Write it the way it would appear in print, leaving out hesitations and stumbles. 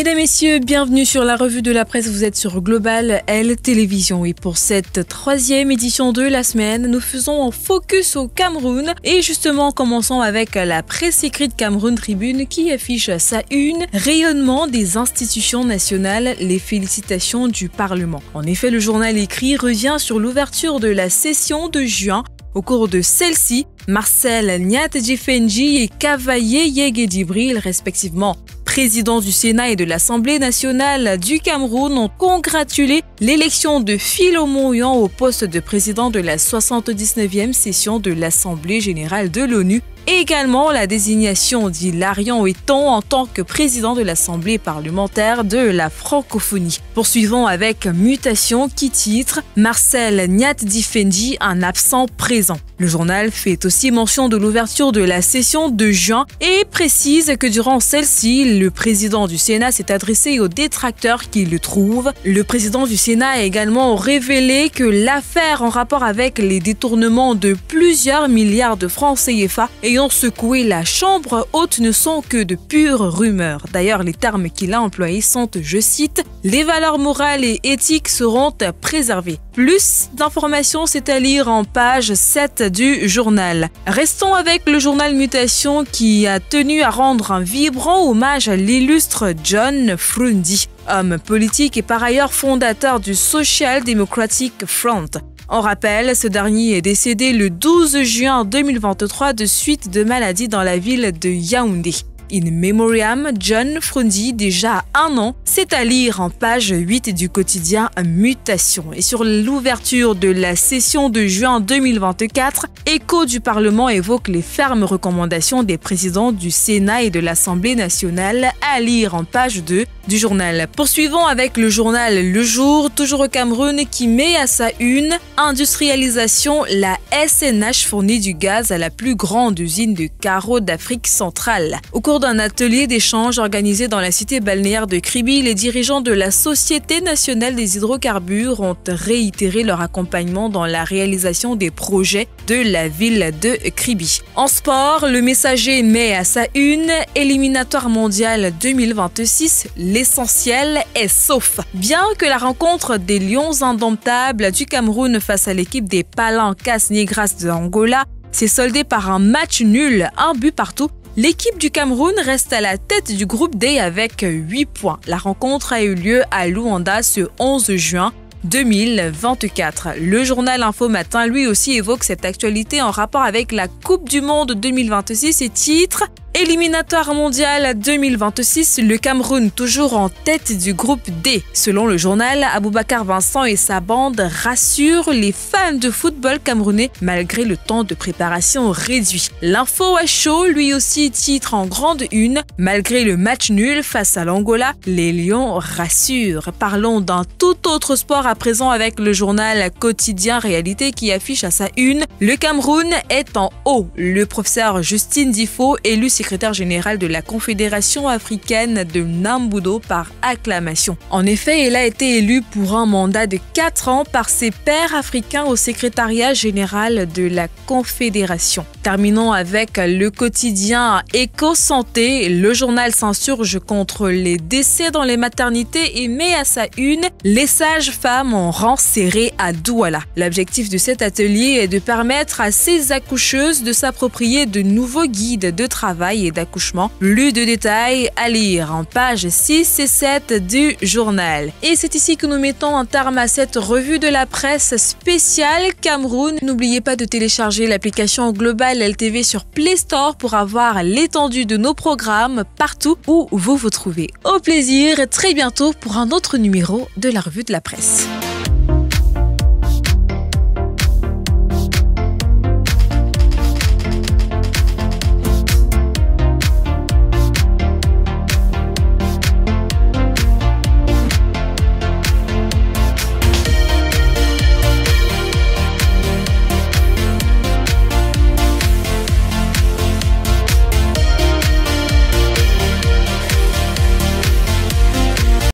Mesdames, Messieurs, bienvenue sur la revue de la presse. Vous êtes sur Global L Télévision. Et pour cette troisième édition de la semaine, nous faisons un focus au Cameroun. Et justement, commençons avec la presse écrite Cameroun Tribune qui affiche à sa une rayonnement des institutions nationales, les félicitations du Parlement. En effet, le journal écrit revient sur l'ouverture de la session de juin. Au cours de celle-ci, Marcel Nyat-Djifendji et Kavaye Yegedibril, respectivement président du Sénat et de l'Assemblée nationale du Cameroun, ont congratulé l'élection de Philo Moyon au poste de président de la 79e session de l'Assemblée générale de l'ONU. Et également la désignation d'Hilarion Eton en tant que président de l'Assemblée parlementaire de la francophonie. Poursuivons avec Mutation qui titre Marcel Nyat-Djifendji, un absent présent. Le journal fait aussi mention de l'ouverture de la session de juin et précise que durant celle-ci, le président du Sénat s'est adressé aux détracteurs qui le trouvent. Le président du Sénat a également révélé que l'affaire en rapport avec les détournements de plusieurs milliards de francs CFA ayant secoué la Chambre haute ne sont que de pures rumeurs. D'ailleurs, les termes qu'il a employés sont, je cite, « Les valeurs morales et éthiques seront préservées ». Plus d'informations, c'est à lire en page 7 du journal. Restons avec le journal Mutation qui a tenu à rendre un vibrant hommage à l'illustre John Frundi, homme politique et par ailleurs fondateur du Social Democratic Front. En rappel, ce dernier est décédé le 12 juin 2023 de suite de maladie dans la ville de Yaoundé. In Memoriam, John Frundi, déjà 1 an, c'est à lire en page 8 du quotidien Mutation. Et sur l'ouverture de la session de juin 2024, Écho du Parlement évoque les fermes recommandations des présidents du Sénat et de l'Assemblée nationale à lire en page 2 du journal. Poursuivons avec le journal Le Jour, toujours au Cameroun, qui met à sa une industrialisation, la SNH fournit du gaz à la plus grande usine de carreaux d'Afrique centrale. Au cours d'un atelier d'échange organisé dans la cité balnéaire de Kribi, les dirigeants de la Société nationale des hydrocarbures ont réitéré leur accompagnement dans la réalisation des projets de la ville de Kribi. En sport, le Messager met à sa une éliminatoire mondial 2026, l'essentiel est sauf. Bien que la rencontre des Lions indomptables du Cameroun face à l'équipe des Palancas Negras de Angola s'est soldée par un match nul, 1 but partout, l'équipe du Cameroun reste à la tête du groupe D avec 8 points. La rencontre a eu lieu à Luanda ce 11 juin 2024. Le journal Info Matin, lui aussi, évoque cette actualité en rapport avec la Coupe du Monde 2026 et titre Éliminatoire mondial 2026, le Cameroun toujours en tête du groupe D. Selon le journal, Aboubacar Vincent et sa bande rassurent les fans de football camerounais malgré le temps de préparation réduit. L'info à chaud, lui aussi, titre en grande une. Malgré le match nul face à l'Angola, les Lions rassurent. Parlons d'un tout autre sport à présent avec le journal Quotidien Réalité qui affiche à sa une le Cameroun est en haut. Le professeur Justine Difo, élu secrétaire général de la Confédération africaine de Nambudo par acclamation. En effet, il a été élu pour un mandat de 4 ans par ses pairs africains au secrétariat général de la Confédération. Terminons avec le quotidien Éco-Santé. Le journal s'insurge contre les décès dans les maternités et met à sa une les sages-femmes en rang serré à Douala. L'objectif de cet atelier est de permettre à ces accoucheuses de s'approprier de nouveaux guides de travail et d'accouchement. Plus de détails à lire en pages 6 et 7 du journal. Et c'est ici que nous mettons un terme à cette revue de la presse spéciale Cameroun. N'oubliez pas de télécharger l'application Global LTV sur Play Store pour avoir l'étendue de nos programmes partout où vous vous trouvez. Au plaisir, très bientôt pour un autre numéro de la revue de la presse.